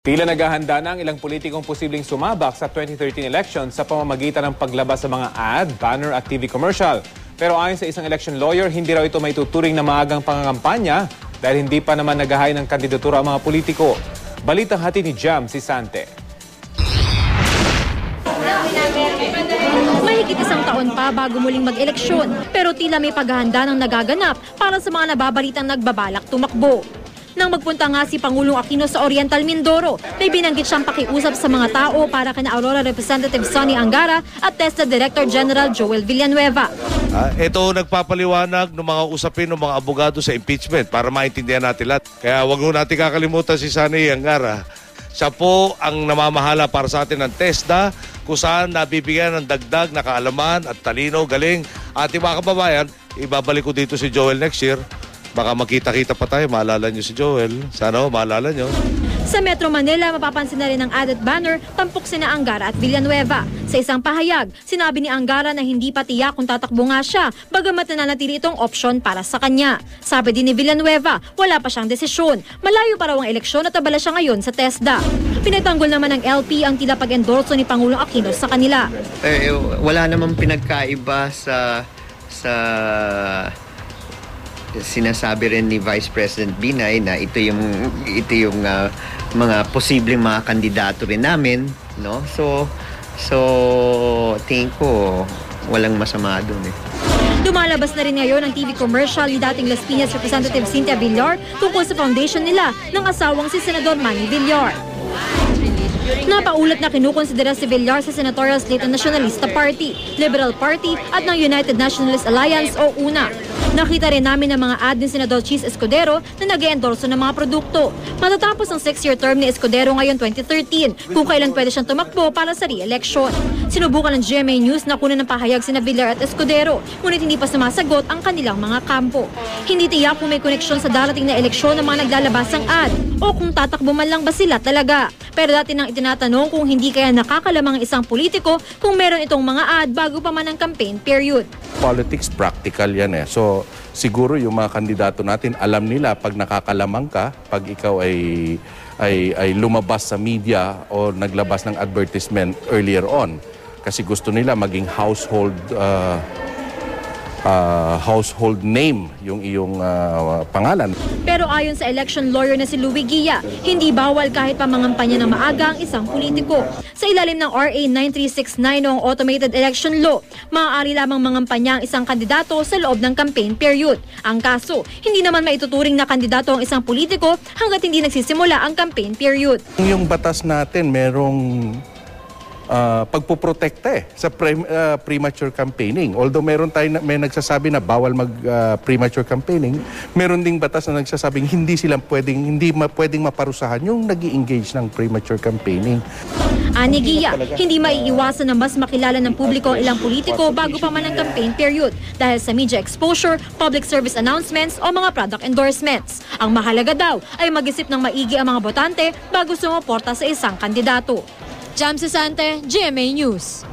Tila naghahanda na ang ilang politikong posibleng sumabak sa 2013 election sa pamamagitan ng paglabas sa mga ad, banner at TV commercial. Pero ayon sa isang election lawyer, hindi raw ito may tuturing na maagang pangangampanya dahil hindi pa naman naghahain ng kandidatura ang mga politiko. Balitang hatid ni Jam si Sante. Mahigit isang taon pa bago muling mag-eleksyon, pero tila may paghahanda ng nagaganap para sa mga nababalitang nagbabalak tumakbo. Nang magpunta nga si Pangulong Aquino sa Oriental Mindoro, may binanggit siyang pakiusap sa mga tao para kina Aurora Representative Sonny Angara at TESDA Director General Joel Villanueva. Ito nagpapaliwanag ng mga usapin ng mga abogado sa impeachment para maintindihan natin lahat. Kaya wag mo natin kakalimutan si Sonny Angara. Siya po ang namamahala para sa atin ng TESDA kung saan nabibigyan ng dagdag na kaalaman at talino, galing. Ating mga kababayan, ibabalik ko dito si Joel next year. Baka makita-kita pa tayo, maalala nyo si Joel. Sana maalala nyo. Sa Metro Manila, mapapansin na rin ang added banner, tampok sina Angara at Villanueva. Sa isang pahayag, sinabi ni Angara na hindi pa tiyak kung tatakbo nga siya, bagamat nananatili itong opsyon para sa kanya. Sabi din ni Villanueva, wala pa siyang desisyon. Malayo pa raw ang eleksyon at abala siya ngayon sa TESDA. Pinagtanggol naman ng LP ang tila pag-endorso ni Pangulong Aquino sa kanila. Wala namang pinagkaiba sa sinasabi rin ni Vice President Binay na ito yung mga posibleng mga kandidato rin namin, no? So tingin ko walang masama doon eh. Lumalabas na rin ngayon ang TV commercial ni dating Las Piñas Representative Cynthia Villar tungkol sa foundation nila ng asawang si Senador Manny Villar. Napaulat na kinukonsidera si Villar sa senatorial slate ng Nationalista Party, Liberal Party at ng United Nationalist Alliance o UNA. Nakita rin namin ang mga ad ni Senador Chis Escudero na nag-e-endorso ng mga produkto. Matatapos ang 6-year term ni Escudero ngayon 2013 kung kailan pwede siyang tumakbo para sa re-election. Sinubukan ng GMA News na kunan ng pahayag sina Villar at Escudero, ngunit hindi pa sumasagot ang kanilang mga kampo. Hindi tiyak kung may koneksyon sa darating na eleksyon ng mga naglalabas ng ad o kung tatakbo man lang ba sila talaga. Pero dati nang itinatanong kung hindi kaya nakakalamang ang isang politiko kung meron itong mga ad bago pa man ang campaign period. Politics, practical yan eh. So siguro yung mga kandidato natin, alam nila pag nakakalamang ka, pag ikaw ay lumabas sa media o naglabas ng advertisement earlier on. Kasi gusto nila maging household name yung iyong pangalan. Pero ayon sa election lawyer na si Louie Guia, hindi bawal kahit pamangampanya ng maaga ang isang politiko. Sa ilalim ng RA 9369 o Automated Election Law, maaari lamang mangampanya ang isang kandidato sa loob ng campaign period. Ang kaso, hindi naman maituturing na kandidato ang isang politiko hanggat hindi nagsisimula ang campaign period. Yung batas natin merong pagpoprotekta sa premature campaigning. Although may nagsasabi na bawal mag-premature campaigning, meron ding batas na nagsasabing hindi pwedeng maparusahan yung nag-i-engage ng premature campaigning. Ani Guia, hindi maiiwasan na mas makilala ng publiko ang ilang politiko bago pa man ang campaign period dahil sa media exposure, public service announcements o mga product endorsements. Ang mahalaga daw ay mag-isip ng maigi ang mga botante bago sumuporta sa isang kandidato. Jam Sante, GMA News.